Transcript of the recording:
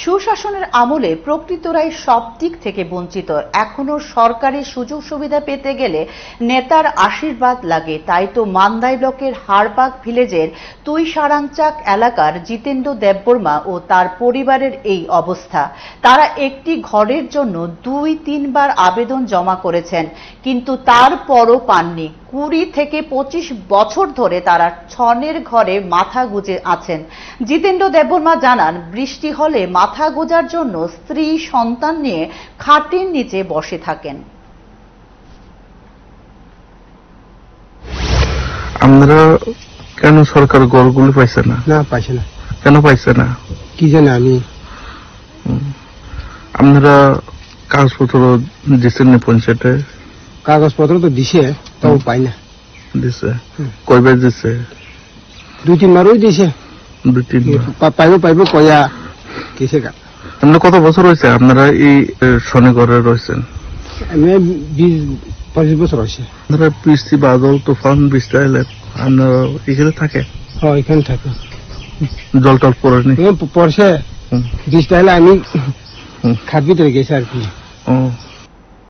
সুশাসনের আমলে প্রকৃতরাই সব দিক থেকে বঞ্চিত। এখনো সরকারি সুযোগ সুবিধা পেতে গেলে নেতার আশীর্বাদ লাগে। তাই তো মান্দাই ব্লকের হারবাগ ভিলেজের তুইসারাংচাক এলাকার জিতেন্দ্র দেববর্মা ও তার পরিবারের এই অবস্থা। তারা একটি ঘরের জন্য ২-৩ বার আবেদন জমা করেছেন, কিন্তু তারপরও পাননি। ২০ থেকে ২৫ বছর ধরে তারা ছনের ঘরে মাথা গুঁজে আছেন। জিতেন্দ্র দেববর্মা জানান, বৃষ্টি হলে মাথা গোজার জন্য স্ত্রী সন্তান নিয়ে খাটের নিচে বসে থাকেন। আমরা কেন সরকার ঘরগুলো পাইছে না? পাইছে না। কেন পাইছে না কি জানি আমি। আপনারা কাগজপত্র দিচ্ছেন না পঞ্চায়েতে? কাগজপত্র তো দিছে, তাও পাই না। দিছে কয়বার দিছে? ২-৩ বারই দিছে। ২-৩ পাইব কয়া কিসে গা। আপনার কত বছর হয়েছে আপনারা এই শনি ঘরে রয়েছেন? আমি ২০-২৫ বছর হয়েছে। আপনারা বৃষ্টি বাদল তুফান বৃষ্টি এলে আপনারা এখানে থাকে? হ্যাঁ, এখানে থাকে। জল টল পড়েনি? পড়ছে বৃষ্টি এলে আমি খাট ভিতরে গেছি আর কি।